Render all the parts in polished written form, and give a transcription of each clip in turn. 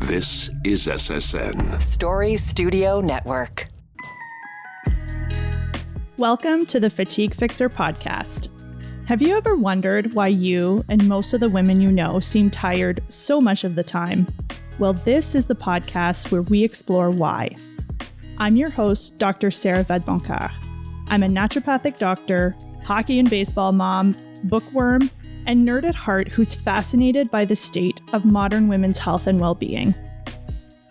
This is SSN. Story Studio Network. Welcome to the Fatigue Fixer podcast. Have you ever wondered why you and most of the women you know seem tired so much of the time? Well, this is the podcast where we explore why. I'm your host, Dr. Sarah Vadeboncoeur. I'm a naturopathic doctor, hockey and baseball mom, bookworm, and nerd at heart who's fascinated by the state of modern women's health and well-being.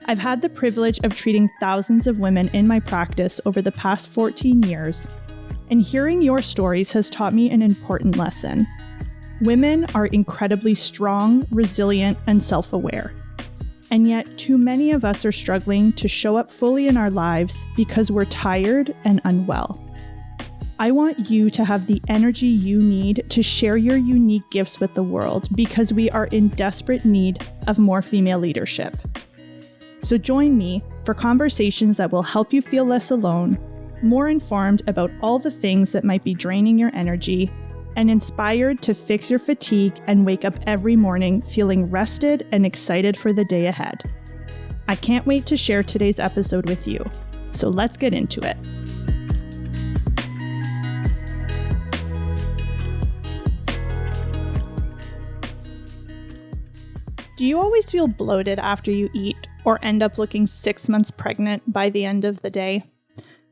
I've had the privilege of treating thousands of women in my practice over the past 14 years, and hearing your stories has taught me an important lesson. Women are incredibly strong, resilient, and self-aware. And yet, too many of us are struggling to show up fully in our lives because we're tired and unwell. I want you to have the energy you need to share your unique gifts with the world because we are in desperate need of more female leadership. So join me for conversations that will help you feel less alone, more informed about all the things that might be draining your energy, and inspired to fix your fatigue and wake up every morning feeling rested and excited for the day ahead. I can't wait to share today's episode with you. So let's get into it. Do you always feel bloated after you eat or end up looking 6 months pregnant by the end of the day?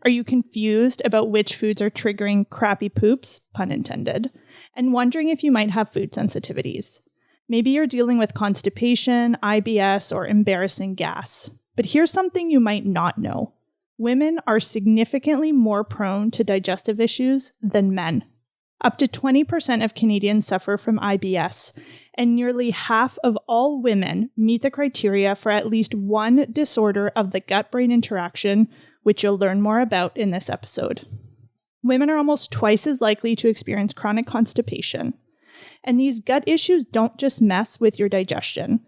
Are you confused about which foods are triggering crappy poops, pun intended, and wondering if you might have food sensitivities? Maybe you're dealing with constipation, IBS, or embarrassing gas. But here's something you might not know. Women are significantly more prone to digestive issues than men. Up to 20% of Canadians suffer from IBS, and nearly half of all women meet the criteria for at least one disorder of the gut-brain interaction, which you'll learn more about in this episode. Women are almost twice as likely to experience chronic constipation. And these gut issues don't just mess with your digestion.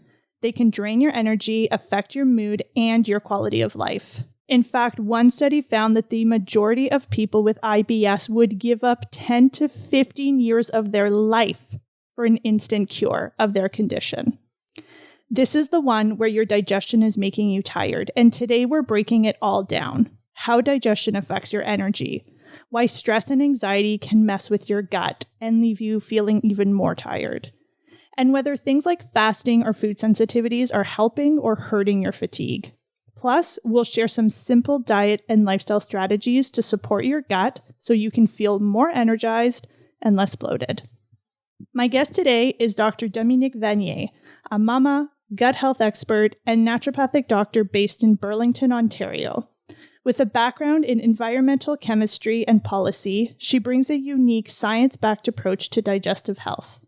They can drain your energy, affect your mood, and your quality of life. In fact, one study found that the majority of people with IBS would give up 10 to 15 years of their life for an instant cure of their condition. This is the one where your digestion is making you tired, and today we're breaking it all down. How digestion affects your energy, why stress and anxiety can mess with your gut and leave you feeling even more tired, and whether things like fasting or food sensitivities are helping or hurting your fatigue. Plus, we'll share some simple diet and lifestyle strategies to support your gut so you can feel more energized and less bloated. My guest today is Dr. Dominique Vanier, a mama, gut health expert, and naturopathic doctor based in Burlington, Ontario. With a background in environmental chemistry and policy, she brings a unique science-backed approach to digestive health.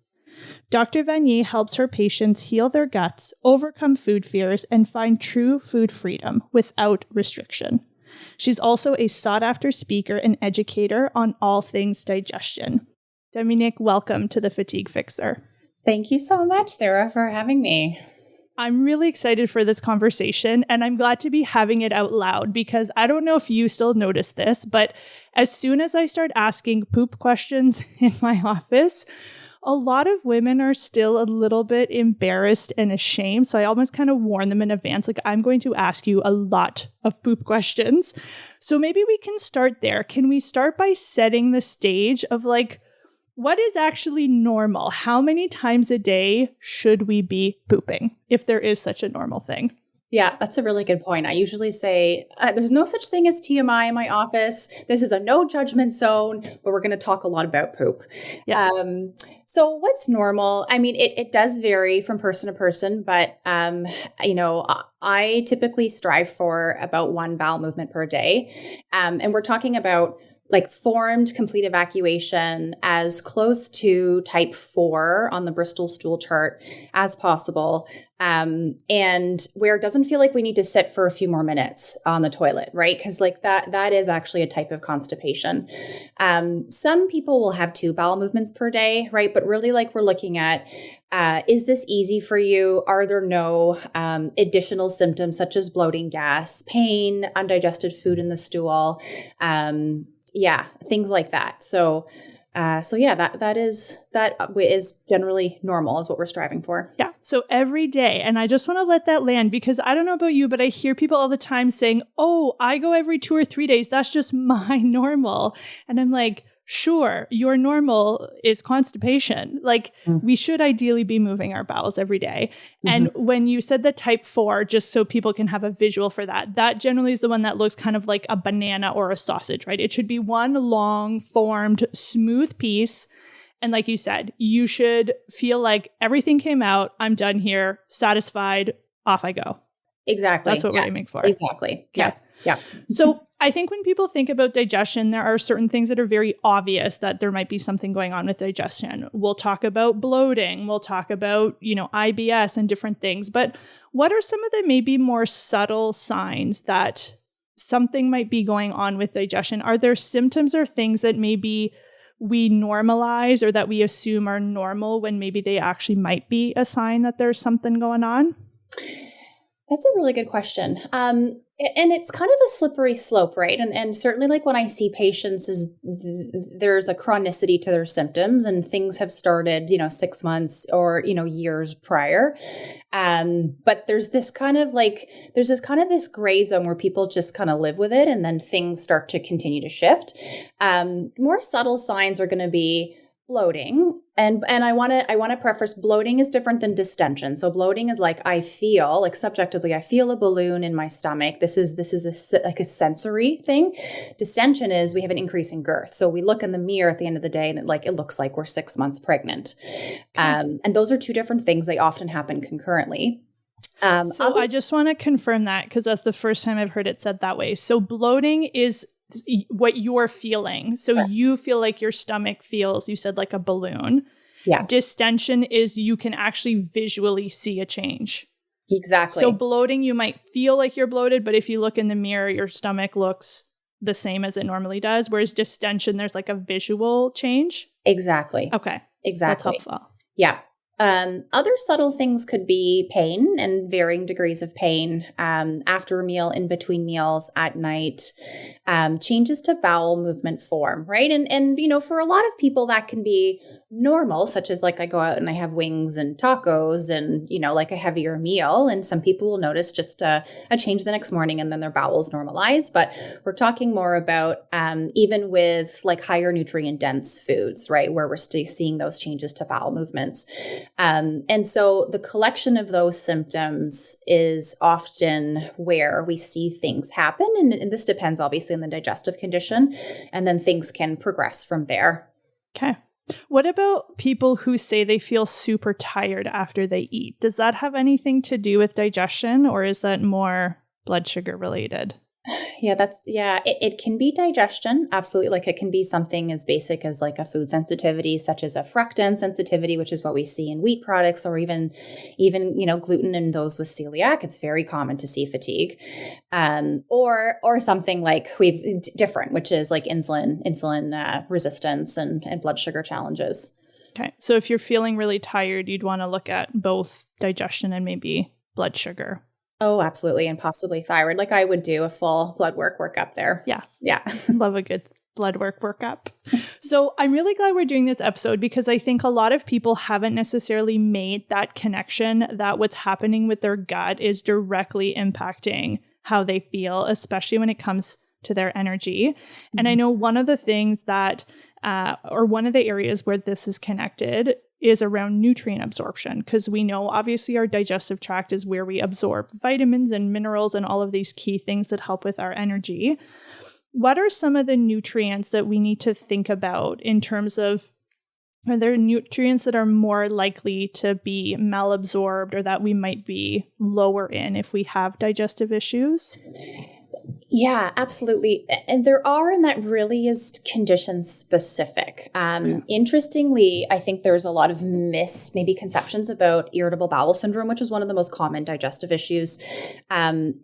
Dr. Vanier helps her patients heal their guts, overcome food fears, and find true food freedom without restriction. She's also a sought-after speaker and educator on all things digestion. Dominique, welcome to the Fatigue Fixer. Thank you so much, Sarah, for having me. I'm really excited for this conversation, and I'm glad to be having it out loud because I don't know if you still notice this, but as soon as I start asking poop questions in my office, a lot of women are still a little bit embarrassed and ashamed. So I almost kind of warn them in advance, like I'm going to ask you a lot of poop questions. So maybe we can start there. Can we start by setting the stage of like, what is actually normal? How many times a day should we be pooping if there is such a normal thing? Yeah, that's a really good point. I usually say there's no such thing as TMI in my office. This is a no judgment zone, but we're going to talk a lot about poop. Yes. So what's normal? I mean, it does vary from person to person, but, I typically strive for about one bowel movement per day. And we're talking about like formed complete evacuation as close to type 4 on the Bristol stool chart as possible. And where it doesn't feel like we need to sit for a few more minutes on the toilet, right? Because like that is actually a type of constipation. Some people will have 2 bowel movements per day, right? But really like we're looking at, is this easy for you? Are there no additional symptoms such as bloating, gas, pain, undigested food in the stool? Things like that. So So yeah, that is generally normal is what we're striving for. Yeah. So every day, and I just want to let that land because I don't know about you, but I hear people all the time saying, oh, I go every 2 or 3 days. That's just my normal. And I'm like, sure, your normal is constipation. Like we should ideally be moving our bowels every day. And when you said the type 4, just so people can have a visual for that, that generally is the one that looks kind of like a banana or a sausage, right? It should be one long formed, smooth piece. And like you said, you should feel like everything came out. I'm done here, satisfied, off I go. Exactly. That's what we're aiming for. Exactly. Okay. Yeah. So I think when people think about digestion, there are certain things that are very obvious that there might be something going on with digestion. We'll talk about bloating. We'll talk about, IBS and different things. But what are some of the maybe more subtle signs that something might be going on with digestion? Are there symptoms or things that maybe we normalize or that we assume are normal when maybe they actually might be a sign that there's something going on? That's a really good question. And it's kind of a slippery slope, right? And certainly like when I see patients there's a chronicity to their symptoms and things have started, 6 months or, years prior. But there's this kind of this gray zone where people just kind of live with it and then things start to continue to shift. More subtle signs are going to be bloating. And I want to preface, bloating is different than distension. So bloating is like, subjectively, I feel a balloon in my stomach. This is a sensory thing. Distension is we have an increase in girth. So we look in the mirror at the end of the day and it looks like we're 6 months pregnant. And those are two different things. They often happen concurrently. I just want to confirm that because that's the first time I've heard it said that way. So bloating is what you're feeling. So correct. You feel like your stomach feels, you said, like a balloon. Yes. Distension is you can actually visually see a change. Exactly. So bloating, you might feel like you're bloated, but if you look in the mirror, your stomach looks the same as it normally does. Whereas distension, there's like a visual change. Exactly. Okay. Exactly. That's helpful. Yeah. Other subtle things could be pain and varying degrees of pain after a meal, in between meals, at night, changes to bowel movement form, right? And for a lot of people that can be normal, such as like I go out and I have wings and tacos and, like a heavier meal. And some people will notice just a change the next morning and then their bowels normalize. But we're talking more about even with like higher nutrient dense foods, right? Where we're still seeing those changes to bowel movements. And so the collection of those symptoms is often where we see things happen. And this depends obviously on the digestive condition. And then things can progress from there. Okay. What about people who say they feel super tired after they eat? Does that have anything to do with digestion or is that more blood sugar related? It can be digestion. Absolutely. Like it can be something as basic as like a food sensitivity, such as a fructan sensitivity, which is what we see in wheat products, or even, gluten in those with celiac. It's very common to see fatigue. Or something like different, which is like insulin resistance and blood sugar challenges. Okay. So if you're feeling really tired, you'd want to look at both digestion and maybe blood sugar. Oh, absolutely. And possibly thyroid. Like I would do a full blood workup there. Yeah. Yeah. Love a good blood workup. So I'm really glad we're doing this episode because I think a lot of people haven't necessarily made that connection that what's happening with their gut is directly impacting how they feel, especially when it comes to their energy. Mm-hmm. And I know one of the things that, or one of the areas where this is connected is around nutrient absorption, because we know obviously our digestive tract is where we absorb vitamins and minerals and all of these key things that help with our energy. What are some of the nutrients that we need to think about in terms of, are there nutrients that are more likely to be malabsorbed or that we might be lower in if we have digestive issues? Yeah, absolutely. And there are, and that really is condition specific. Interestingly, I think there's a lot of maybe conceptions about irritable bowel syndrome, which is one of the most common digestive issues, and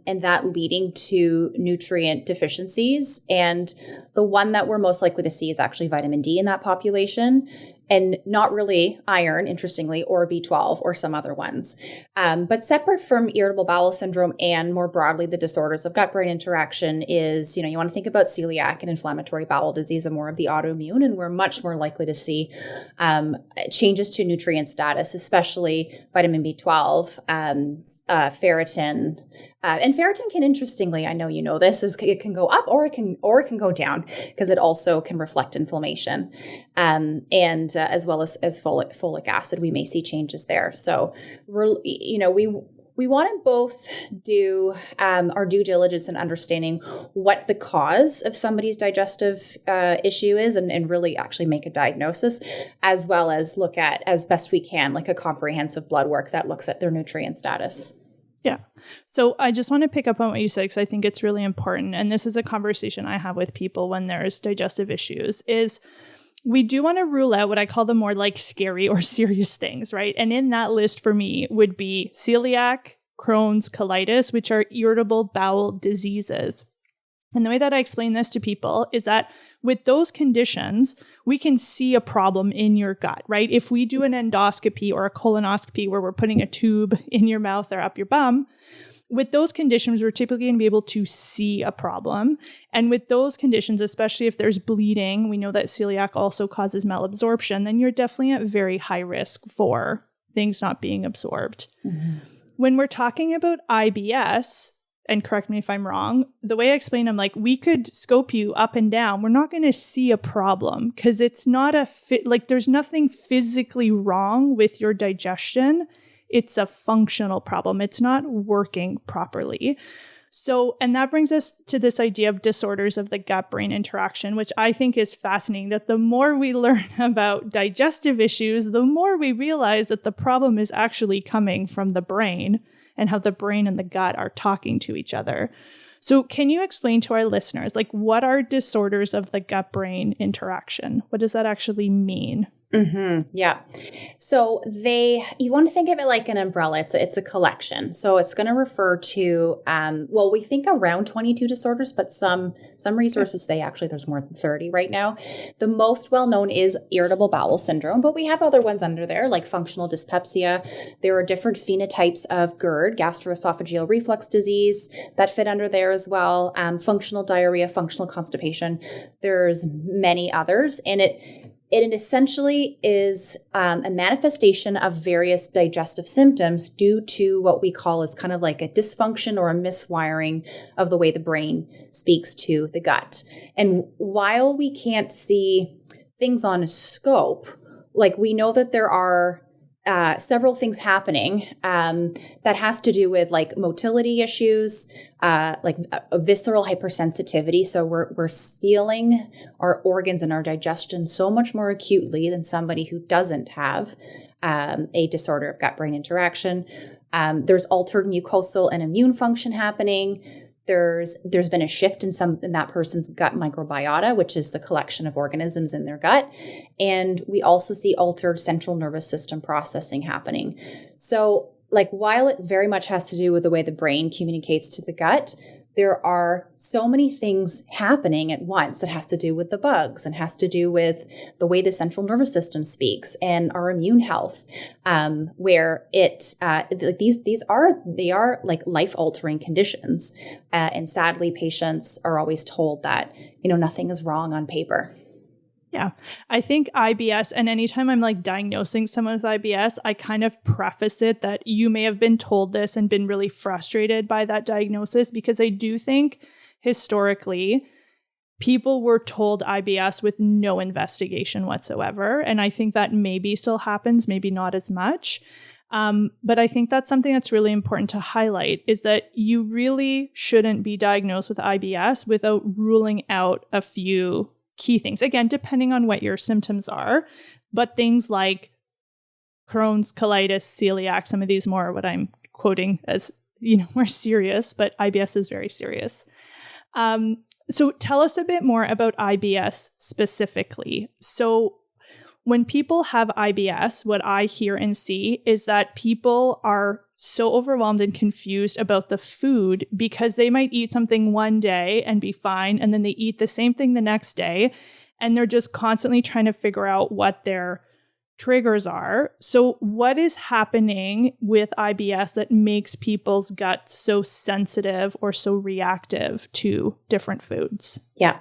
that leading to nutrient deficiencies. And the one that we're most likely to see is actually vitamin D in that population. and not really iron, interestingly, or B12 or some other ones. But separate from irritable bowel syndrome and more broadly the disorders of gut-brain interaction is, you want to think about celiac and inflammatory bowel disease and more of the autoimmune, and we're much more likely to see changes to nutrient status, especially vitamin B12, ferritin, and ferritin can, interestingly, I know you know this, it can go up or it can go down because it also can reflect inflammation, and as well as folic acid, we may see changes there. So we want to both do our due diligence in understanding what the cause of somebody's digestive issue is and really actually make a diagnosis, as well as look at, as best we can, like a comprehensive blood work that looks at their nutrient status. Yeah. So I just want to pick up on what you said because I think it's really important. And this is a conversation I have with people when there's digestive issues is we do want to rule out what I call the more like scary or serious things, right? And in that list for me would be celiac, Crohn's, colitis, which are irritable bowel diseases. And the way that I explain this to people is that with those conditions, we can see a problem in your gut, right? If we do an endoscopy or a colonoscopy where we're putting a tube in your mouth or up your bum, with those conditions, we're typically going to be able to see a problem. And with those conditions, especially if there's bleeding, we know that celiac also causes malabsorption, then you're definitely at very high risk for things not being absorbed. Mm-hmm. When we're talking about IBS, and correct me if I'm wrong, the way I explain, I'm like, we could scope you up and down. We're not going to see a problem because it's not there's nothing physically wrong with your digestion. It's a functional problem. It's not working properly. So, and that brings us to this idea of disorders of the gut-brain interaction, which I think is fascinating, that the more we learn about digestive issues, the more we realize that the problem is actually coming from the brain and how the brain and the gut are talking to each other. So can you explain to our listeners, like, what are disorders of the gut-brain interaction? What does that actually mean? Mm-hmm. Yeah. So you want to think of it like an umbrella. It's a collection. So it's going to refer to, we think around 22 disorders, but some resources say actually there's more than 30 right now. The most well-known is irritable bowel syndrome, but we have other ones under there like functional dyspepsia. There are different phenotypes of GERD, gastroesophageal reflux disease, that fit under there as well. Functional diarrhea, functional constipation. There's many others, and it essentially is a manifestation of various digestive symptoms due to what we call as kind of like a dysfunction or a miswiring of the way the brain speaks to the gut. And while we can't see things on a scope, like we know that there are several things happening that has to do with like motility issues, like a visceral hypersensitivity. So we're feeling our organs and our digestion so much more acutely than somebody who doesn't have a disorder of gut-brain interaction. There's altered mucosal and immune function happening. There's been a shift in that person's gut microbiota, which is the collection of organisms in their gut. And we also see altered central nervous system processing happening. So like while it very much has to do with the way the brain communicates to the gut, there are so many things happening at once that has to do with the bugs and has to do with the way the central nervous system speaks and our immune health, where these are like life-altering conditions. And sadly, patients are always told that, nothing is wrong on paper. Yeah, I think IBS, and anytime I'm like diagnosing someone with IBS, I kind of preface it that you may have been told this and been really frustrated by that diagnosis, because I do think historically people were told IBS with no investigation whatsoever. And I think that maybe still happens, maybe not as much. But I think that's something that's really important to highlight, is that you really shouldn't be diagnosed with IBS without ruling out a few key things. Again, depending on what your symptoms are, but things like Crohn's, colitis, celiac, some of these more what I'm quoting as, more serious, but IBS is very serious. So tell us a bit more about IBS specifically. So when people have IBS, what I hear and see is that people are so overwhelmed and confused about the food because they might eat something one day and be fine, and then they eat the same thing the next day, and they're just constantly trying to figure out what their triggers are. So what is happening with IBS that makes people's gut so sensitive or so reactive to different foods? Yeah.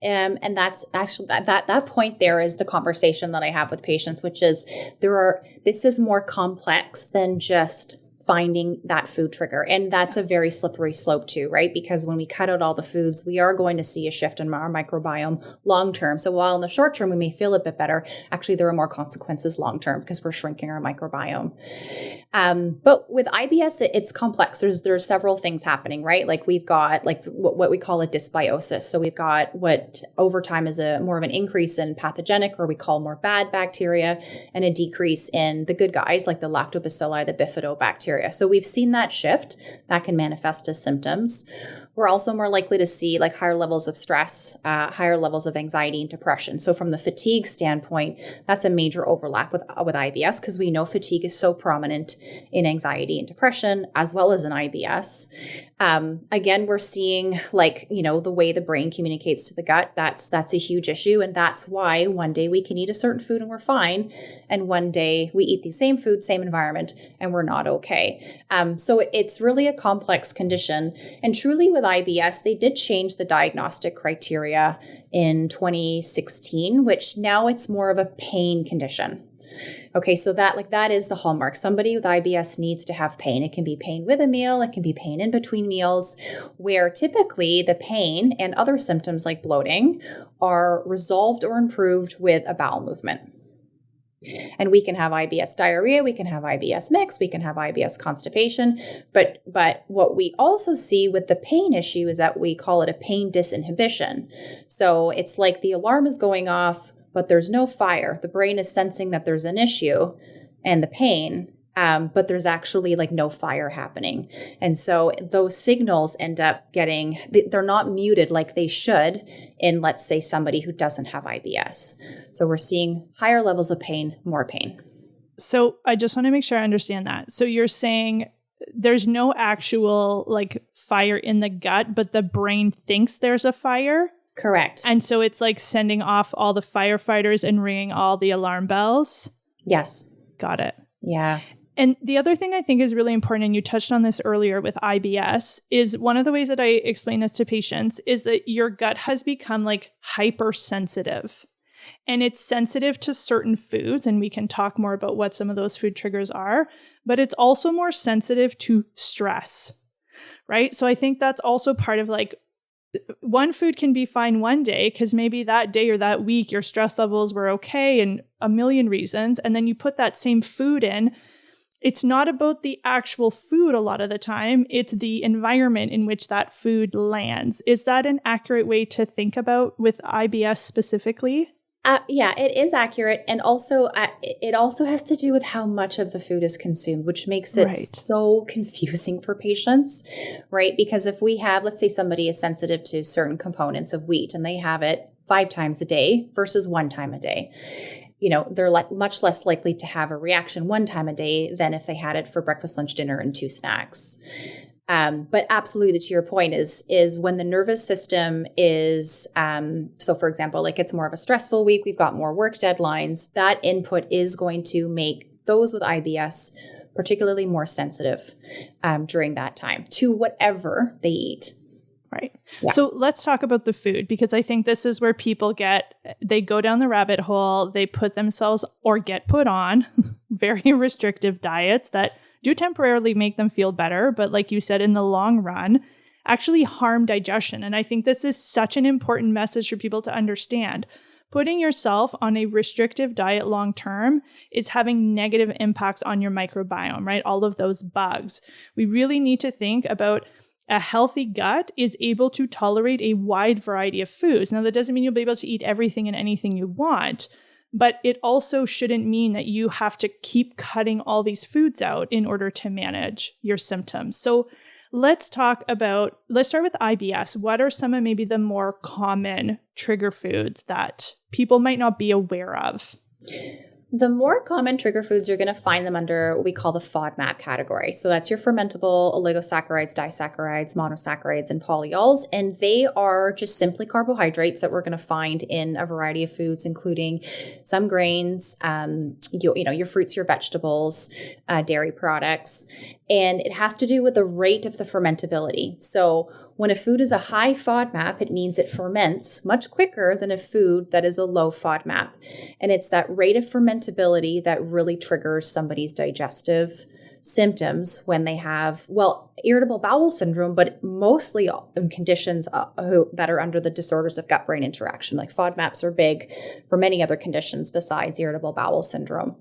And that's actually that point there is the conversation that I have with patients, which is this is more complex than just finding that food trigger. And that's a very slippery slope too, right? Because when we cut out all the foods, we are going to see a shift in our microbiome long term. So while in the short term, we may feel a bit better, actually there are more consequences long term because we're shrinking our microbiome. But with IBS, it's complex. There's several things happening, right? Like we've got like what we call a dysbiosis. So we've got what over time is a more of an increase in pathogenic, or we call more bad bacteria, and a decrease in the good guys like the lactobacilli, the bifidobacteria. So we've seen that shift that can manifest as symptoms. We're also more likely to see like higher levels of stress, higher levels of anxiety and depression. So from the fatigue standpoint, that's a major overlap with IBS because we know fatigue is so prominent in anxiety and depression as well as in IBS. Again, we're seeing like, the way the brain communicates to the gut, that's a huge issue. And that's why one day we can eat a certain food and we're fine. And one day we eat the same food, same environment, and we're not okay. So it's really a complex condition. And truly with IBS, they did change the diagnostic criteria in 2016, which now it's more of a pain condition. Okay, so that is the hallmark. Somebody with IBS needs to have pain. It can be pain with a meal, it can be pain in between meals, where typically the pain and other symptoms like bloating are resolved or improved with a bowel movement. And we can have IBS diarrhea, we can have IBS mix, we can have IBS constipation, but what we also see with the pain issue is that we call it a pain disinhibition. So it's like the alarm is going off, but there's no fire. The brain is sensing that there's an issue and the pain, but there's actually like no fire happening. And so those signals end up they're not muted like they should in, let's say, somebody who doesn't have IBS. So we're seeing higher levels of pain, more pain. So I just want to make sure I understand that. So you're saying there's no actual like fire in the gut, but the brain thinks there's a fire? Correct. And so it's like sending off all the firefighters and ringing all the alarm bells? Yes. Got it. Yeah. And the other thing I think is really important, and you touched on this earlier with IBS, is one of the ways that I explain this to patients is that your gut has become like hypersensitive. And it's sensitive to certain foods, and we can talk more about what some of those food triggers are, but it's also more sensitive to stress, right? So I think that's also part of like, one food can be fine one day because maybe that day or that week your stress levels were okay and a million reasons. And then you put that same food in. It's not about the actual food a lot of the time. It's the environment in which that food lands. Is that an accurate way to think about with IBS specifically? Yeah, it is accurate. And also, it also has to do with how much of the food is consumed, which makes it so confusing for patients, right? Because if we have, let's say somebody is sensitive to certain components of wheat and they have it 5 times a day versus 1 time a day, they're much less likely to have a reaction 1 time a day than if they had it for breakfast, lunch, dinner, and 2 snacks. But absolutely, to your point, is when the nervous system is, so for example, like it's more of a stressful week, we've got more work deadlines, that input is going to make those with IBS particularly more sensitive during that time to whatever they eat. Right. Yeah. So let's talk about the food, because I think this is where people they go down the rabbit hole, they put themselves or get put on very restrictive diets that do temporarily make them feel better, but like you said, in the long run, actually harm digestion. And I think this is such an important message for people to understand. Putting yourself on a restrictive diet long term is having negative impacts on your microbiome, right? All of those bugs. We really need to think about a healthy gut is able to tolerate a wide variety of foods. Now, that doesn't mean you'll be able to eat everything and anything you want, but it also shouldn't mean that you have to keep cutting all these foods out in order to manage your symptoms. So let's start with IBS. What are some of maybe the more common trigger foods that people might not be aware of? The more common trigger foods, you're going to find them under what we call the FODMAP category. So that's your fermentable oligosaccharides, disaccharides, monosaccharides, and polyols. And they are just simply carbohydrates that we're going to find in a variety of foods, including some grains, your fruits, your vegetables, dairy products. And it has to do with the rate of the fermentability. So when a food is a high FODMAP, it means it ferments much quicker than a food that is a low FODMAP. And it's that rate of fermentability that really triggers somebody's digestive symptoms when they have, irritable bowel syndrome, but mostly in conditions that are under the disorders of gut-brain interaction. Like FODMAPs are big for many other conditions besides irritable bowel syndrome.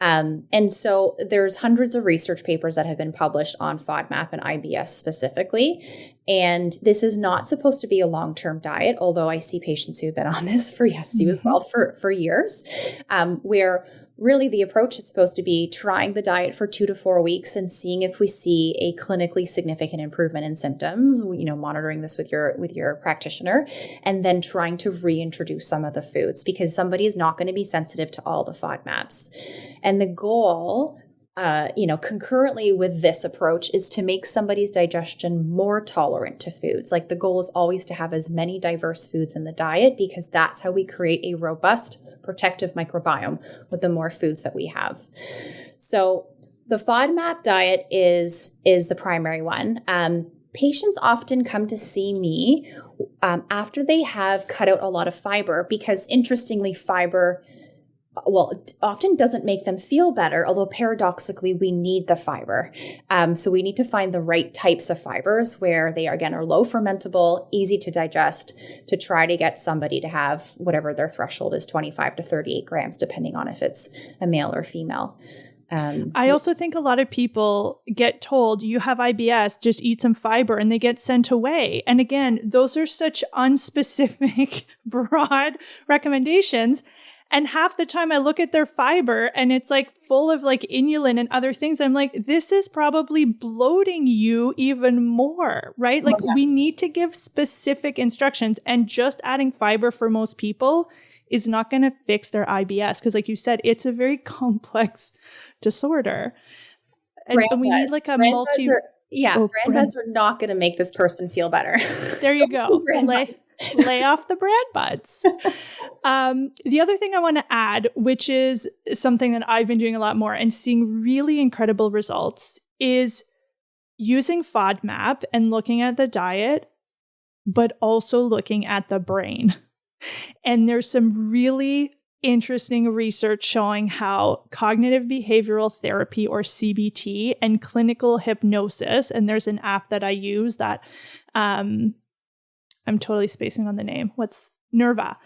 And so there's hundreds of research papers that have been published on FODMAP and IBS specifically. And this is not supposed to be a long-term diet, although I see patients who've been on this for as well for years, where really the approach is supposed to be trying the diet for 2 to 4 weeks and seeing if we see a clinically significant improvement in symptoms, monitoring this with your practitioner, and then trying to reintroduce some of the foods because somebody is not going to be sensitive to all the FODMAPs. And the goal, concurrently with this approach is to make somebody's digestion more tolerant to foods. Like the goal is always to have as many diverse foods in the diet because that's how we create a robust protective microbiome with the more foods that we have. So the FODMAP diet is the primary one. Patients often come to see me after they have cut out a lot of fiber because interestingly, fiber it often doesn't make them feel better, although paradoxically, we need the fiber. So we need to find the right types of fibers where they, again, are low fermentable, easy to digest, to try to get somebody to have whatever their threshold is, 25 to 38 grams, depending on if it's a male or female. I also think a lot of people get told you have IBS, just eat some fiber, and they get sent away. And again, those are such unspecific, broad recommendations. And half the time I look at their fiber and it's like full of like inulin and other things. I'm like, this is probably bloating you even more, right? Like we need to give specific instructions, and just adding fiber for most people is not going to fix their IBS. Cause like you said, it's a very complex disorder. And we need like a brand buds are not going to make this person feel better. There you go. Lay off the brand buds. The other thing I want to add, which is something that I've been doing a lot more and seeing really incredible results, is using FODMAP and looking at the diet, but also looking at the brain. And there's some really interesting research showing how cognitive behavioral therapy, or CBT, and clinical hypnosis, and there's an app that I use that I'm totally spacing on the name. What's Nerva?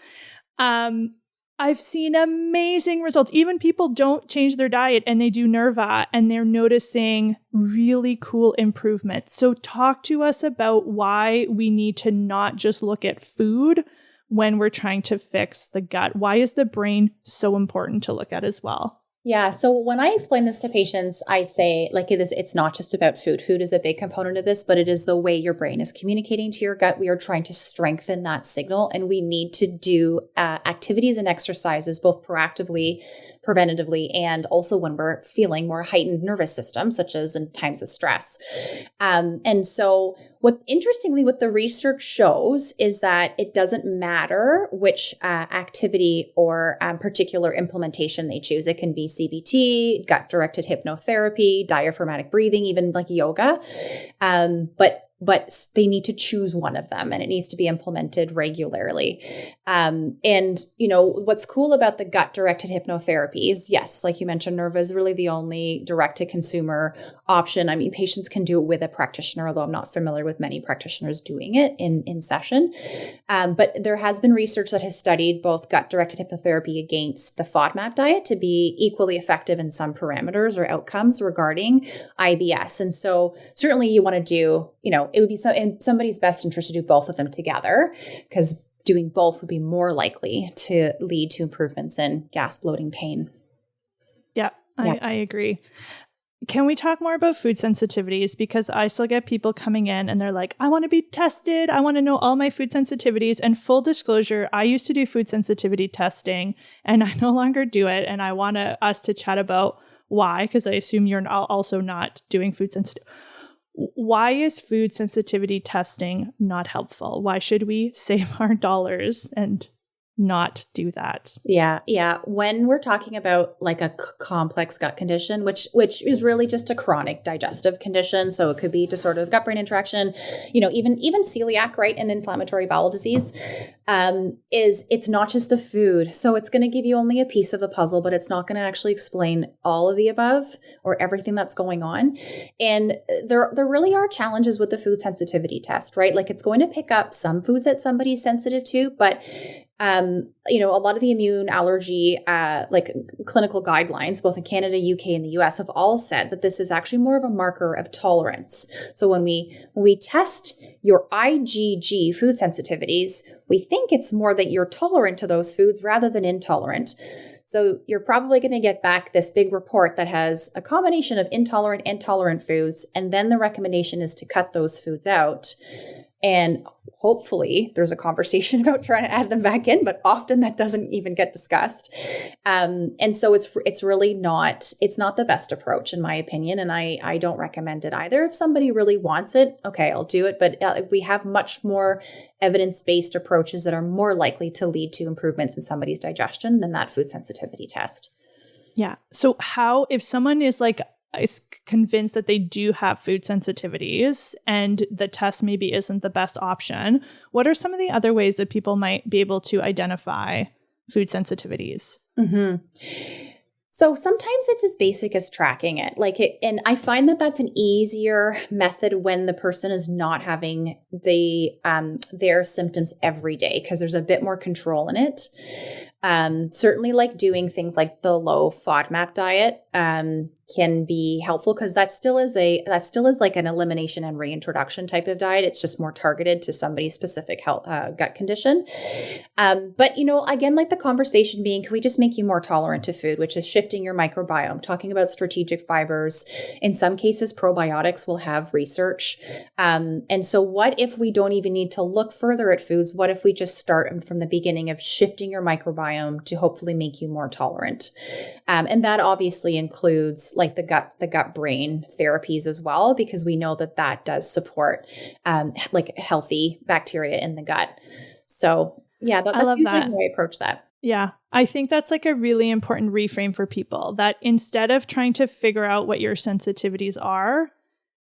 I've seen amazing results. Even people don't change their diet and they do Nerva and they're noticing really cool improvements. So talk to us about why we need to not just look at food when we're trying to fix the gut. Why is the brain so important to look at as well? Yeah. So when I explain this to patients, I say it's not just about food. Food is a big component of this, but it is the way your brain is communicating to your gut. We are trying to strengthen that signal, and we need to do activities and exercises both proactively, preventatively, and also when we're feeling more heightened nervous system, such as in times of stress. And so what the research shows is that it doesn't matter which activity or particular implementation they choose. It can be CBT, gut-directed hypnotherapy, diaphragmatic breathing, even like yoga. But they need to choose one of them, and it needs to be implemented regularly. What's cool about the gut-directed hypnotherapy is, yes, like you mentioned, Nerva is really the only direct-to-consumer option. I mean, patients can do it with a practitioner, although I'm not familiar with many practitioners doing it in session. But there has been research that has studied both gut-directed hypnotherapy against the FODMAP diet to be equally effective in some parameters or outcomes regarding IBS. And so certainly you want to do, it would be in somebody's best interest to do both of them together, because doing both would be more likely to lead to improvements in gas, bloating, pain. Yeah, I agree. Can we talk more about food sensitivities? Because I still get people coming in and they're like, I want to be tested. I want to know all my food sensitivities. And full disclosure, I used to do food sensitivity testing and I no longer do it. And I want us to chat about why, because I assume you're also not doing food sensitive. Why is food sensitivity testing not helpful? Why should we save our dollars and not do that? Yeah. When we're talking about like a complex gut condition, which is really just a chronic digestive condition, so it could be disorder of gut-brain interaction, even celiac, right, and inflammatory bowel disease, it's not just the food. So it's going to give you only a piece of the puzzle, but it's not going to actually explain all of the above or everything that's going on. And there really are challenges with the food sensitivity test, right? Like it's going to pick up some foods that somebody's sensitive to, but a lot of the immune allergy, like clinical guidelines, both in Canada, UK, and the US have all said that this is actually more of a marker of tolerance. So when we test your IgG food sensitivities, we think it's more that you're tolerant to those foods rather than intolerant. So you're probably going to get back this big report that has a combination of intolerant and tolerant foods. And then the recommendation is to cut those foods out. And hopefully there's a conversation about trying to add them back in, but often that doesn't even get discussed. And so it's really not the best approach in my opinion. And I don't recommend it either. If somebody really wants it, okay, I'll do it. But we have much more evidence-based approaches that are more likely to lead to improvements in somebody's digestion than that food sensitivity test. Yeah. So if someone is convinced that they do have food sensitivities and the test maybe isn't the best option, what are some of the other ways that people might be able to identify food sensitivities? Mm-hmm. So sometimes it's as basic as tracking it. And I find that that's an easier method when the person is not having their symptoms every day, because there's a bit more control in it. Certainly like doing things like the low FODMAP diet can be helpful, because that still is like an elimination and reintroduction type of diet. It's just more targeted to somebody's specific health, gut condition. But again, like the conversation being, can we just make you more tolerant to food, which is shifting your microbiome, talking about strategic fibers. In some cases, probiotics will have research. And so what if we don't even need to look further at foods? What if we just start from the beginning of shifting your microbiome to hopefully make you more tolerant? And that obviously includes like the gut brain therapies as well, because we know that does support like healthy bacteria in the gut. So yeah, that's usually how I approach that. Yeah, I think that's like a really important reframe for people, that instead of trying to figure out what your sensitivities are,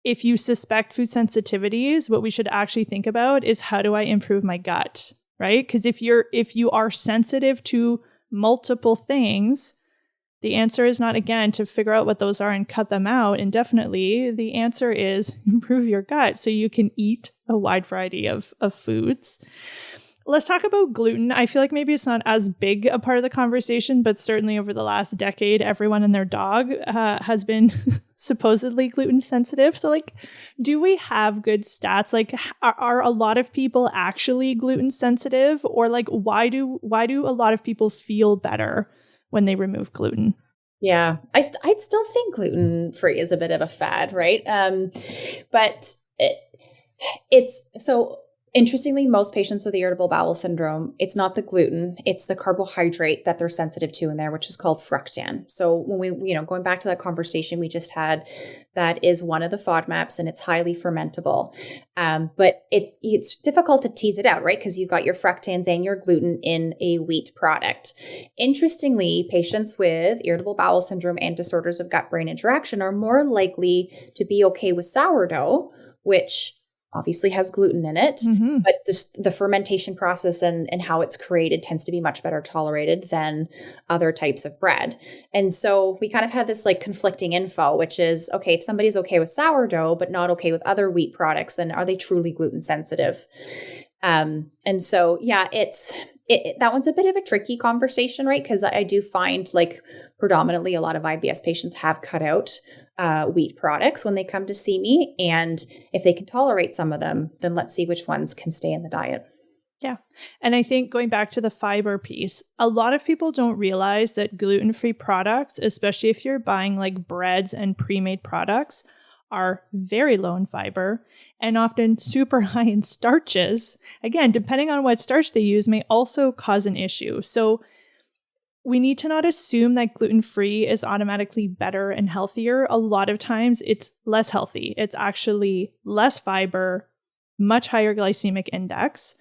if you suspect food sensitivities, what we should actually think about is, how do I improve my gut, right? Because if you are sensitive to multiple things, the answer is not, again, to figure out what those are and cut them out indefinitely. The answer is improve your gut so you can eat a wide variety of foods. Let's talk about gluten. I feel like maybe it's not as big a part of the conversation, but certainly over the last decade, everyone and their dog has been supposedly gluten sensitive. So do we have good stats? Are a lot of people actually gluten sensitive? Or why do a lot of people feel better when they remove gluten? Yeah, I'd still think gluten-free is a bit of a fad, right? But it's so... Interestingly, most patients with irritable bowel syndrome, it's not the gluten, it's the carbohydrate that they're sensitive to in there, which is called fructan. So when we, going back to that conversation we just had, that is one of the FODMAPs and it's highly fermentable. But it's difficult to tease it out, right? Because you've got your fructans and your gluten in a wheat product. Interestingly, patients with irritable bowel syndrome and disorders of gut-brain interaction are more likely to be okay with sourdough, which obviously has gluten in it, mm-hmm. but just the fermentation process and how it's created tends to be much better tolerated than other types of bread. And so we kind of have this conflicting info, which is, okay, if somebody's okay with sourdough, but not okay with other wheat products, then are they truly gluten sensitive? And so, yeah, that one's a bit of a tricky conversation, right? Because I do find predominantly a lot of IBS patients have cut out wheat products when they come to see me. And if they can tolerate some of them, then let's see which ones can stay in the diet. Yeah. And I think going back to the fiber piece, a lot of people don't realize that gluten-free products, especially if you're buying like breads and pre-made products, are very low in fiber and often super high in starches. Again, depending on what starch they use, may also cause an issue. So we need to not assume that gluten-free is automatically better and healthier. A lot of times it's less healthy. It's actually less fiber, much higher glycemic index.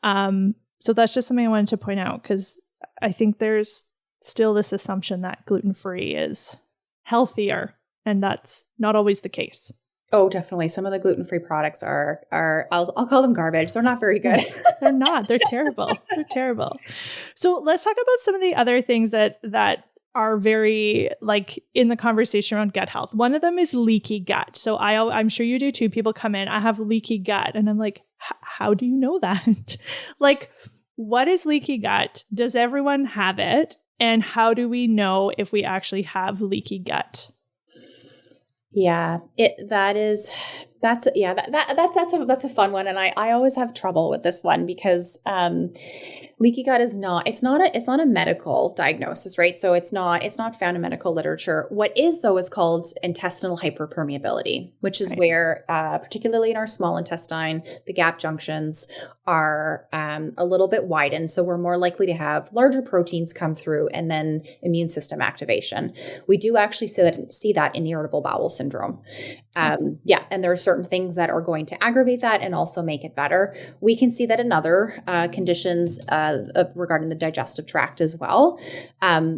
So that's just something I wanted to point out, because I think there's still this assumption that gluten-free is healthier, and that's not always the case. Oh, definitely. Some of the gluten-free products are I'll call them garbage. They're not very good. They're not. They're terrible. They're terrible. So let's talk about some of the other things that are very like in the conversation around gut health. One of them is leaky gut. So I'm sure you do too. People come in, I have leaky gut. And I'm like, how do you know that? Like, what is leaky gut? Does everyone have it? And how do we know if we actually have leaky gut? Yeah, that's a fun one. And I always have trouble with this one because, leaky gut is not a medical diagnosis, right? So it's not found in medical literature. What is though is called intestinal hyperpermeability, which is where, particularly in our small intestine, the gap junctions are a little bit widened. So we're more likely to have larger proteins come through and then immune system activation. We do actually see that in irritable bowel syndrome. And there are certain things that are going to aggravate that and also make it better. We can see that in other conditions regarding the digestive tract as well.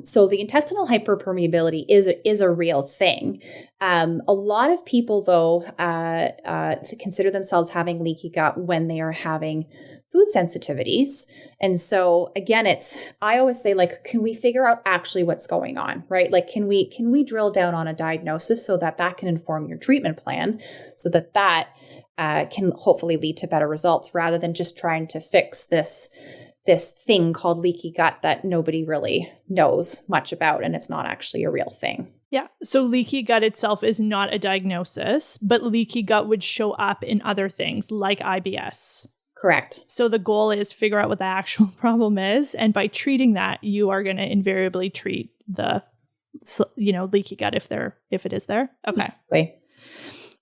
So the intestinal hyperpermeability is a real thing. A lot of people, though, consider themselves having leaky gut when they are having food sensitivities. And so again, I always say, like, can we figure out actually what's going on, right? Like, can we drill down on a diagnosis so that can inform your treatment plan, so that can hopefully lead to better results, rather than just trying to fix this thing called leaky gut that nobody really knows much about, and it's not actually a real thing. Yeah. So leaky gut itself is not a diagnosis, but leaky gut would show up in other things like IBS. Correct. So the goal is figure out what the actual problem is. And by treating that, you are going to invariably treat the, leaky gut if it is there. Okay. Exactly.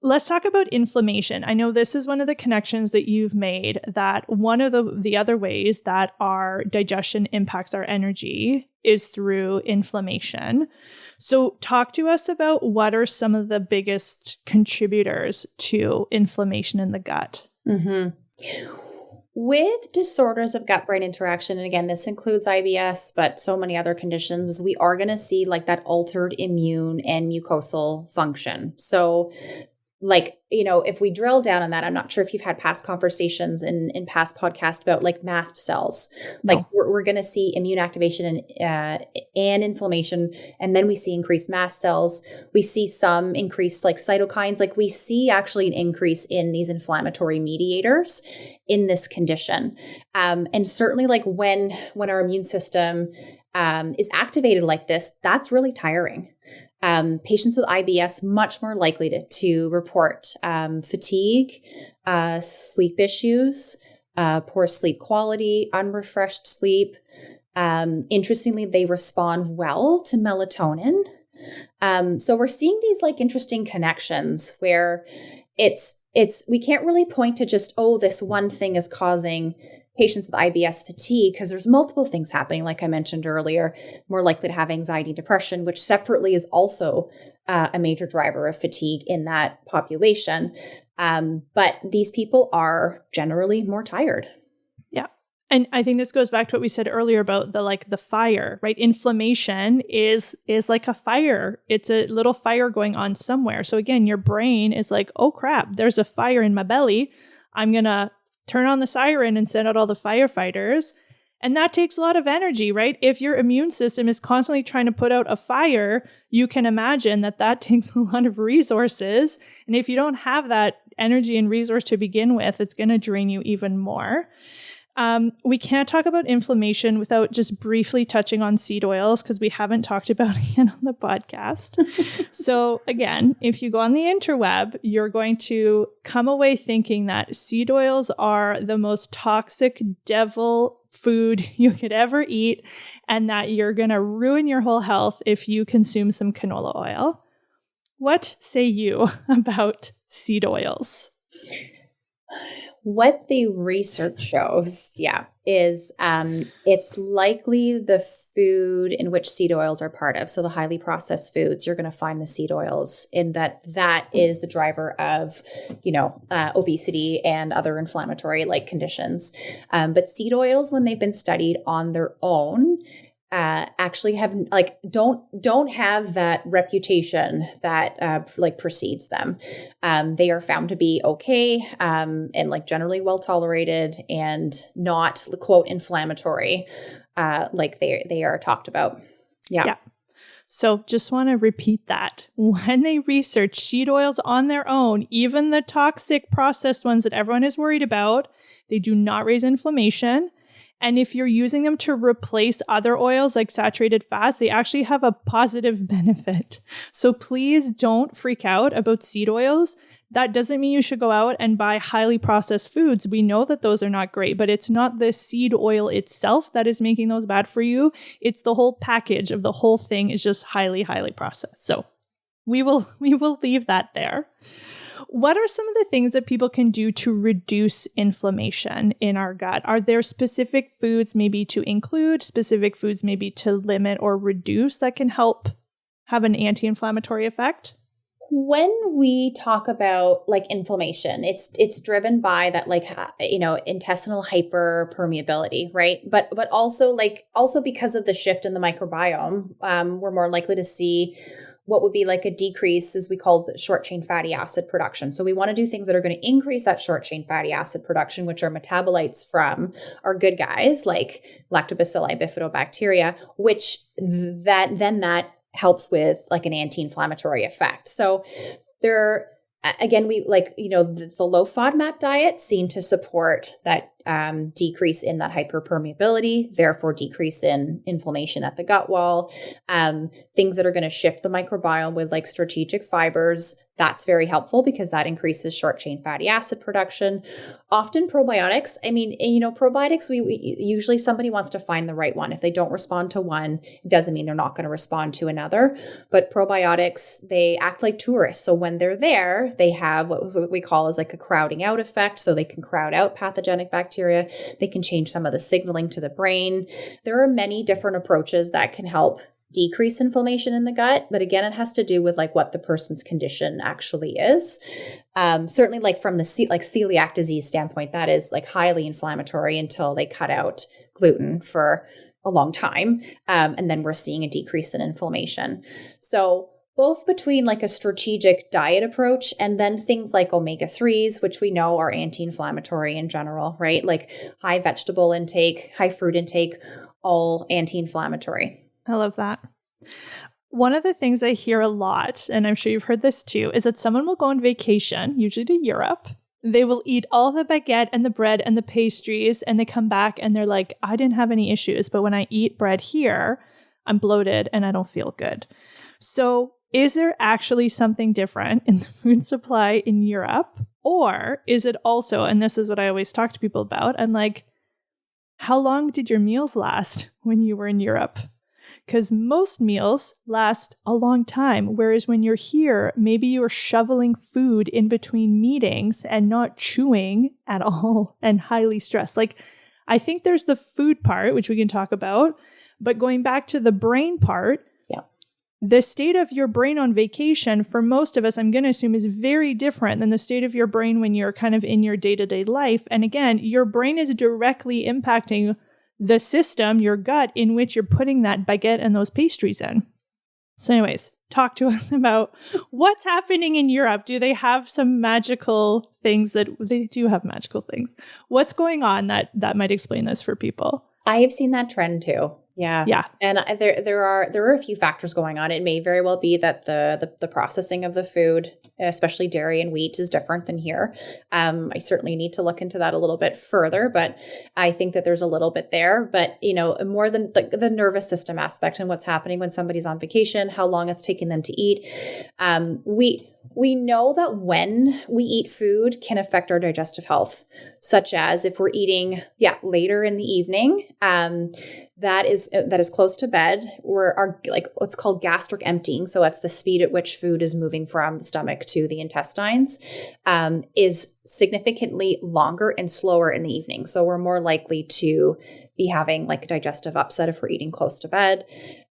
Let's talk about inflammation. I know this is one of the connections that you've made, that one of the other ways that our digestion impacts our energy is through inflammation. So talk to us about what are some of the biggest contributors to inflammation in the gut. Mm-hmm. With disorders of gut-brain interaction, and again, this includes IBS, but so many other conditions, we are going to see like that altered immune and mucosal function. So like, if we drill down on that, I'm not sure if you've had past conversations in past podcasts about like mast cells. Like we're going to see immune activation and inflammation, and then we see increased mast cells. We see some increased like cytokines. Like we see actually an increase in these inflammatory mediators in this condition. And certainly like when our immune system is activated like this, that's really tiring. Patients with IBS much more likely to report fatigue, sleep issues, poor sleep quality, unrefreshed sleep. Interestingly, they respond well to melatonin. So we're seeing these like interesting connections where we can't really point to just, this one thing is causing patients with IBS fatigue, because there's multiple things happening. Like I mentioned earlier, more likely to have anxiety, depression, which separately is also a major driver of fatigue in that population. But these people are generally more tired. Yeah. And I think this goes back to what we said earlier about the fire, right? Inflammation is like a fire. It's a little fire going on somewhere. So again, your brain is like, oh crap, there's a fire in my belly. I'm going to turn on the siren and send out all the firefighters. And that takes a lot of energy, right? If your immune system is constantly trying to put out a fire, you can imagine that takes a lot of resources. And if you don't have that energy and resource to begin with, it's going to drain you even more. We can't talk about inflammation without just briefly touching on seed oils because we haven't talked about it yet on the podcast. So again, if you go on the interweb, you're going to come away thinking that seed oils are the most toxic devil food you could ever eat and that you're going to ruin your whole health if you consume some canola oil. What say you about seed oils? What the research shows, is it's likely the food in which seed oils are part of. So the highly processed foods, you're going to find the seed oils in that is the driver of, obesity and other inflammatory like conditions. But seed oils, when they've been studied on their own, actually have don't have that reputation that precedes them. They are found to be okay and like generally well tolerated and not quote inflammatory like they are talked about. Yeah. So just want to repeat that. When they research seed oils on their own, even the toxic processed ones that everyone is worried about, they do not raise inflammation. And if you're using them to replace other oils like saturated fats, they actually have a positive benefit. So please don't freak out about seed oils. That doesn't mean you should go out and buy highly processed foods. We know that those are not great, but it's not the seed oil itself that is making those bad for you. It's the whole package of the whole thing is just highly, highly processed. So we will leave that there. What are some of the things that people can do to reduce inflammation in our gut? Are there specific foods maybe to include, specific foods maybe to limit or reduce that can help have an anti-inflammatory effect? When we talk about like inflammation, it's driven by that intestinal hyperpermeability, right? But also because of the shift in the microbiome, we're more likely to see what would be like a decrease, as we call the short chain fatty acid production. So we want to do things that are going to increase that short chain fatty acid production, which are metabolites from our good guys like lactobacilli, bifidobacteria, which that helps with like an anti-inflammatory effect. So there, again, we the low FODMAP diet seen to support that decrease in that hyperpermeability, therefore decrease in inflammation at the gut wall. Things that are going to shift the microbiome with like strategic fibers, that's very helpful because that increases short chain fatty acid production. Often probiotics, probiotics, we usually somebody wants to find the right one. If they don't respond to one, it doesn't mean they're not going to respond to another. But probiotics, they act like tourists. So when they're there, they have what we call as like a crowding out effect. So they can crowd out pathogenic bacteria. They can change some of the signaling to the brain. There are many different approaches that can help decrease inflammation in the gut. But again, it has to do with like what the person's condition actually is. Certainly like from the celiac disease standpoint, that is like highly inflammatory until they cut out gluten for a long time. And then we're seeing a decrease in inflammation. So both between like a strategic diet approach and then things like omega-3s, which we know are anti-inflammatory in general, right? Like high vegetable intake, high fruit intake, all anti-inflammatory. I love that. One of the things I hear a lot, and I'm sure you've heard this too, is that someone will go on vacation, usually to Europe. They will eat all the baguette and the bread and the pastries, and they come back and they're like, I didn't have any issues, but when I eat bread here, I'm bloated and I don't feel good. So is there actually something different in the food supply in Europe? Or is it also, and this is what I always talk to people about, I'm like, how long did your meals last when you were in Europe? Because most meals last a long time, whereas when you're here, maybe you're shoveling food in between meetings and not chewing at all and highly stressed. Like, I think there's the food part, which we can talk about, but going back to the brain part, the state of your brain on vacation for most of us, I'm going to assume, is very different than the state of your brain when you're kind of in your day-to-day life. And again, your brain is directly impacting the system, your gut, in which you're putting that baguette and those pastries in. So anyways, talk to us about what's happening in Europe. Do they have some magical things they do have magical things? What's going on that might explain this for people? I have seen that trend too. Yeah. Yeah. And there are a few factors going on. It may very well be that the processing of the food, especially dairy and wheat, is different than here. I certainly need to look into that a little bit further, but I think that there's a little bit there. But, more than the nervous system aspect and what's happening when somebody's on vacation, how long it's taking them to eat. We know that when we eat food can affect our digestive health, such as if we're eating, later in the evening, that is close to bed, what's called gastric emptying. So that's the speed at which food is moving from the stomach to the intestines, is significantly longer and slower in the evening. So we're more likely to be having like a digestive upset if we're eating close to bed.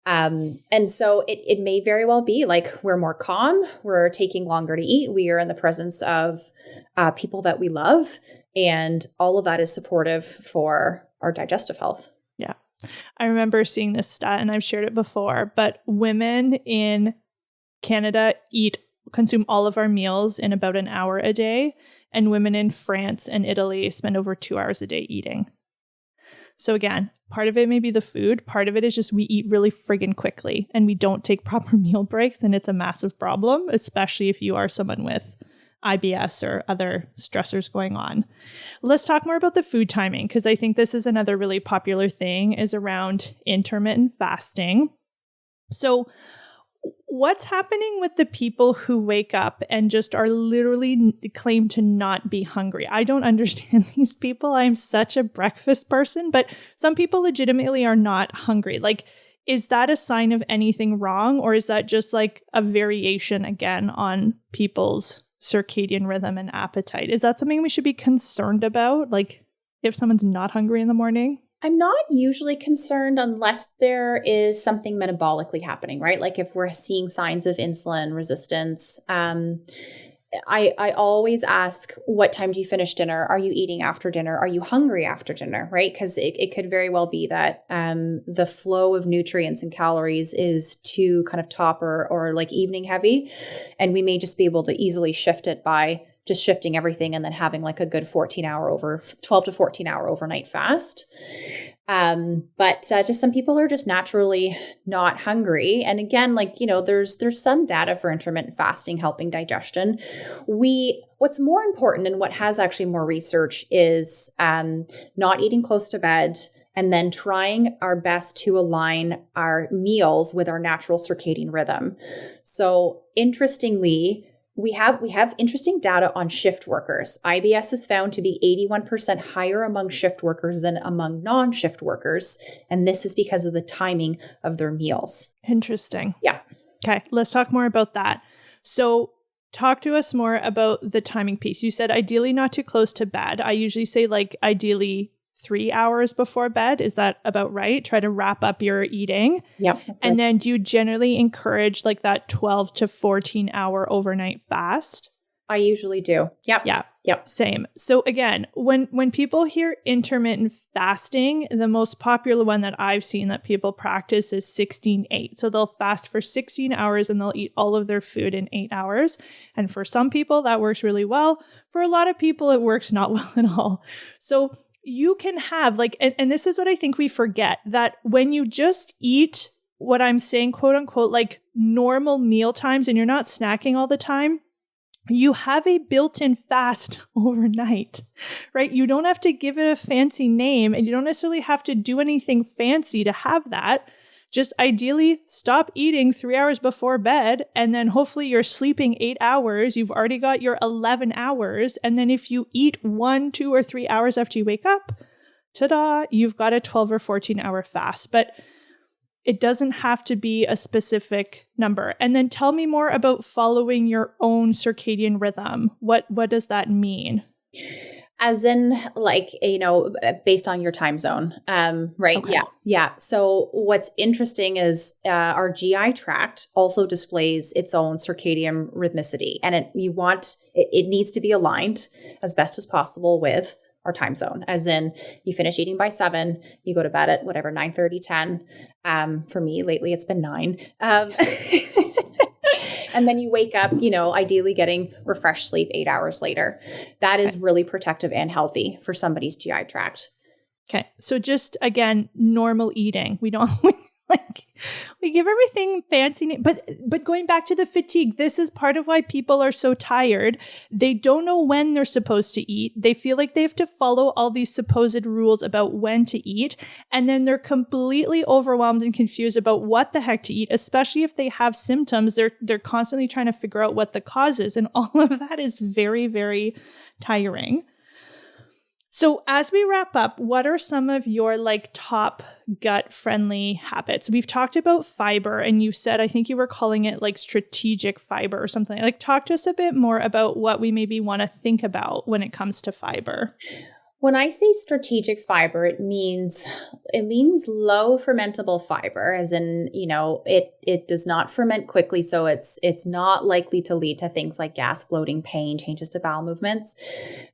And so it may very well be like we're more calm, we're taking longer to eat, we are in the presence of people that we love, and all of that is supportive for our digestive health. Yeah. I remember seeing this stat, and I've shared it before, but women in Canada consume all of our meals in about an hour a day, and women in France and Italy spend over 2 hours a day eating. So again, part of it may be the food. Part of it is just we eat really friggin' quickly and we don't take proper meal breaks. And it's a massive problem, especially if you are someone with IBS or other stressors going on. Let's talk more about the food timing, because I think this is another really popular thing, is around intermittent fasting. So what's happening with the people who wake up and just are literally claim to not be hungry? I don't understand these people. I'm such a breakfast person, but some people legitimately are not hungry. Like, is that a sign of anything wrong? Or is that just like a variation again on people's circadian rhythm and appetite? Is that something we should be concerned about? Like if someone's not hungry in the morning? I'm not usually concerned unless there is something metabolically happening, right? Like if we're seeing signs of insulin resistance. I always ask, what time do you finish dinner? Are you eating after dinner? Are you hungry after dinner, right? Because it could very well be that the flow of nutrients and calories is too kind of top or like evening heavy. And we may just be able to easily shift it by just shifting everything and then having like a good 12 to 14 hour overnight fast. But just some people are just naturally not hungry. And again, like, there's some data for intermittent fasting helping digestion. What's more important and what has actually more research is not eating close to bed, and then trying our best to align our meals with our natural circadian rhythm. So interestingly, we have interesting data on shift workers. IBS is found to be 81% higher among shift workers than among non-shift workers. And this is because of the timing of their meals. Interesting. Yeah. Okay, let's talk more about that. So talk to us more about the timing piece. You said ideally not too close to bed. I usually say like ideally 3 hours before bed. Is that about right? Try to wrap up your eating. Yep. And then do you generally encourage like that 12 to 14 hour overnight fast? I usually do. Yep. Yeah. Yep. Same. So again, when people hear intermittent fasting, the most popular one that I've seen that people practice is 16-8. So they'll fast for 16 hours and they'll eat all of their food in 8 hours. And for some people that works really well. For a lot of people, it works not well at all. So you can have like, and this is what I think we forget, that when you just eat what I'm saying, quote unquote, like normal meal times and you're not snacking all the time, you have a built-in fast overnight, right? You don't have to give it a fancy name and you don't necessarily have to do anything fancy to have that. Just ideally stop eating 3 hours before bed, and then hopefully you're sleeping 8 hours. You've already got your 11 hours. And then if you eat 1, 2, or 3 hours after you wake up, ta-da, you've got a 12 or 14 hour fast. But it doesn't have to be a specific number. And then tell me more about following your own circadian rhythm. What does that mean? As in, like, based on your time zone, right? Okay. Yeah. So what's interesting is our GI tract also displays its own circadian rhythmicity, and it needs to be aligned as best as possible with our time zone. As in, you finish eating by 7, you go to bed at whatever 9:30, 10. For me, lately it's been 9. And then you wake up, ideally getting refreshed sleep 8 hours later. That is really protective and healthy for somebody's GI tract. Okay. So just again, normal eating. We don't we give everything fancy, but going back to the fatigue, this is part of why people are so tired. They don't know when they're supposed to eat. They feel like they have to follow all these supposed rules about when to eat. And then they're completely overwhelmed and confused about what the heck to eat, especially if they have symptoms. They're constantly trying to figure out what the cause is. And all of that is very, very tiring. So as we wrap up, what are some of your top gut-friendly habits? We've talked about fiber, and you said, I think you were calling it strategic fiber or something. Talk to us a bit more about what we maybe want to think about when it comes to fiber. When I say strategic fiber, it means low fermentable fiber, as in, it does not ferment quickly. So it's not likely to lead to things like gas, bloating, pain, changes to bowel movemts.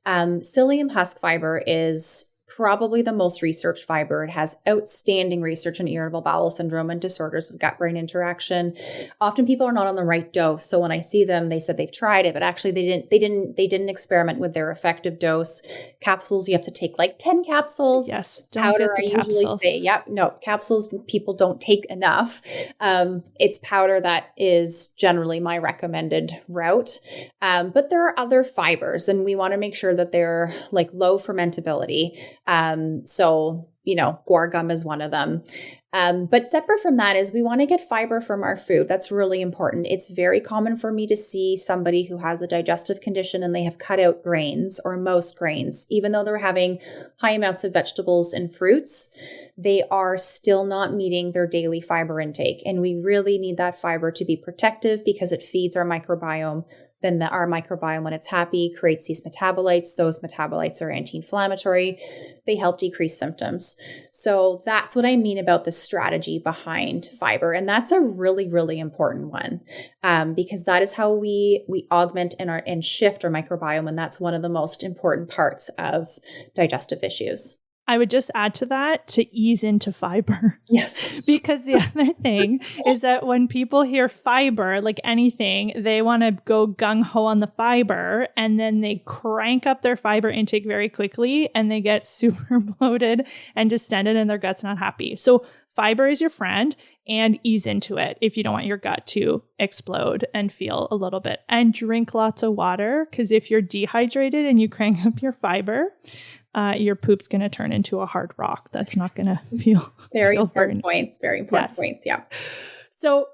Psyllium husk fiber is probably the most researched fiber. It has outstanding research in irritable bowel syndrome and disorders of gut-brain interaction. Often people are not on the right dose. So when I see them, they said they've tried it, but actually they didn't experiment with their effective dose. Capsules, you have to take 10 capsules. Yes. Don't powder, get the I usually capsules. say, capsules, people don't take enough. It's powder that is generally my recommended route. But there are other fibers, and we want to make sure that they're low fermentability. So, guar gum is one of them. But separate from that is we want to get fiber from our food. That's really important. It's very common for me to see somebody who has a digestive condition and they have cut out grains or most grains, even though they're having high amounts of vegetables and fruits, they are still not meeting their daily fiber intake. And we really need that fiber to be protective because it feeds our microbiome. Then our microbiome, when it's happy, creates these metabolites. Those metabolites are anti-inflammatory. They help decrease symptoms. So that's what I mean about the strategy behind fiber. And that's a really, really important one because that is how we augment and shift our microbiome. And that's one of the most important parts of digestive issues. I would just add to that to ease into fiber. Yes. Because the other thing is that when people hear fiber, anything, they want to go gung-ho on the fiber and then they crank up their fiber intake very quickly and they get super bloated and distended and their gut's not happy. So fiber is your friend and ease into it if you don't want your gut to explode and feel a little bit. And drink lots of water because if you're dehydrated and you crank up your fiber, your poop's going to turn into a hard rock. That's not going to feel Very feel important points. Very important points. Yeah. So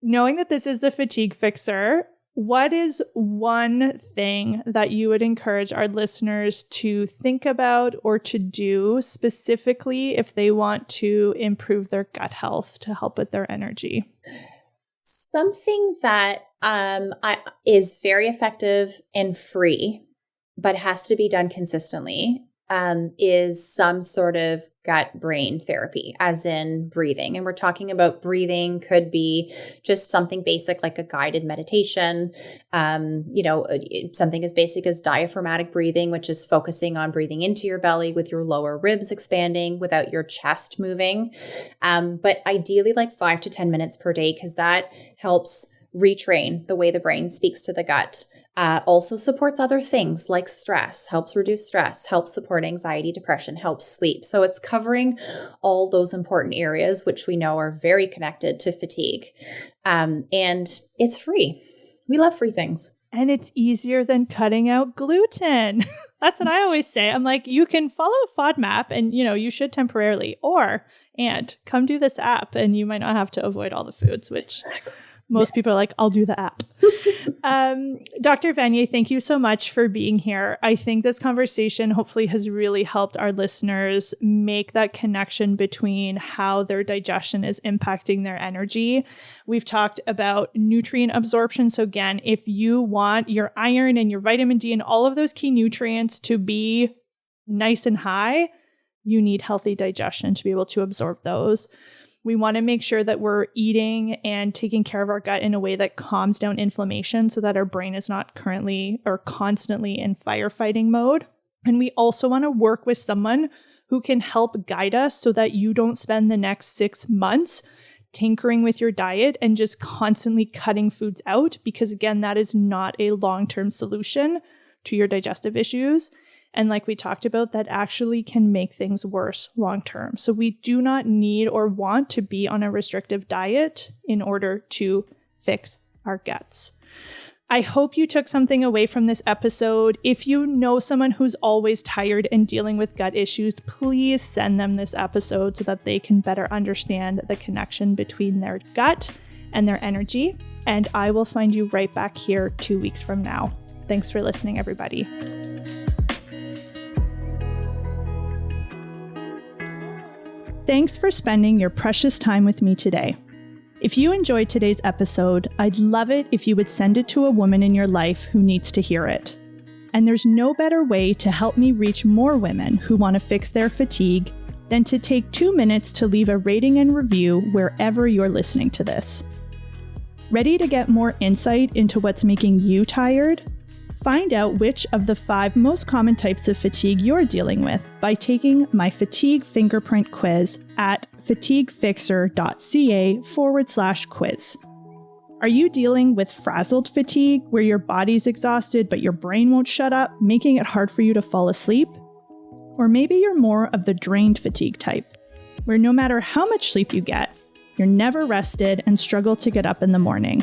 knowing that this is the fatigue fixer, what is one thing that you would encourage our listeners to think about or to do specifically if they want to improve their gut health to help with their energy? Something that is very effective and free, but has to be done consistently, is some sort of gut-brain therapy, as in breathing. And we're talking about breathing could be just something basic like a guided meditation, something as basic as diaphragmatic breathing, which is focusing on breathing into your belly with your lower ribs expanding without your chest moving. But ideally 5 to 10 minutes per day, because that helps retrain the way the brain speaks to the gut. Also supports other things like stress, helps reduce stress, helps support anxiety, depression, helps sleep. So it's covering all those important areas, which we know are very connected to fatigue. And it's free. We love free things. And it's easier than cutting out gluten. That's what I always say. I'm like, you can follow a FODMAP and, you should temporarily, and come do this app and you might not have to avoid all the foods, which most people are like, I'll do the app. Dr. Vanier, thank you so much for being here. I think this conversation hopefully has really helped our listeners make that connection between how their digestion is impacting their energy. We've talked about nutrient absorption. So again, if you want your iron and your vitamin D and all of those key nutrients to be nice and high, you need healthy digestion to be able to absorb those. We want to make sure that we're eating and taking care of our gut in a way that calms down inflammation so that our brain is not currently or constantly in firefighting mode. And we also want to work with someone who can help guide us so that you don't spend the next 6 months tinkering with your diet and just constantly cutting foods out, because again, that is not a long-term solution to your digestive issues. And like we talked about, that actually can make things worse long term. So we do not need or want to be on a restrictive diet in order to fix our guts. I hope you took something away from this episode. If you know someone who's always tired and dealing with gut issues, please send them this episode so that they can better understand the connection between their gut and their energy. And I will find you right back here 2 weeks from now. Thanks for listening, everybody. Thanks for spending your precious time with me today. If you enjoyed today's episode, I'd love it if you would send it to a woman in your life who needs to hear it. And there's no better way to help me reach more women who want to fix their fatigue than to take 2 minutes to leave a rating and review wherever you're listening to this. Ready to get more insight into what's making you tired? Find out which of the 5 most common types of fatigue you're dealing with by taking my fatigue fingerprint quiz at fatiguefixer.ca/quiz. Are you dealing with frazzled fatigue, where your body's exhausted but your brain won't shut up, making it hard for you to fall asleep? Or maybe you're more of the drained fatigue type, where no matter how much sleep you get, you're never rested and struggle to get up in the morning.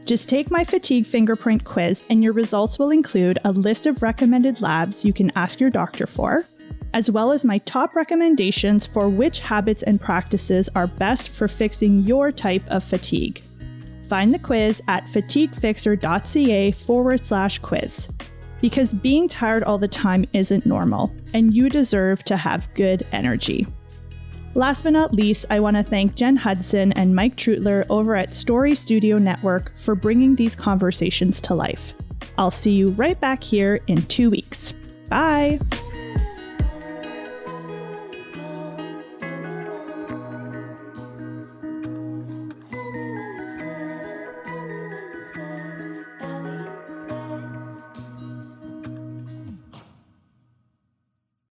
Just take my fatigue fingerprint quiz and your results will include a list of recommended labs you can ask your doctor for, as well as my top recommendations for which habits and practices are best for fixing your type of fatigue. Find the quiz at fatiguefixer.ca/quiz. Because being tired all the time isn't normal, and you deserve to have good energy. Last but not least, I want to thank Jen Hudson and Mike Trutler over at Story Studio Network for bringing these conversations to life. I'll see you right back here in 2 weeks. Bye!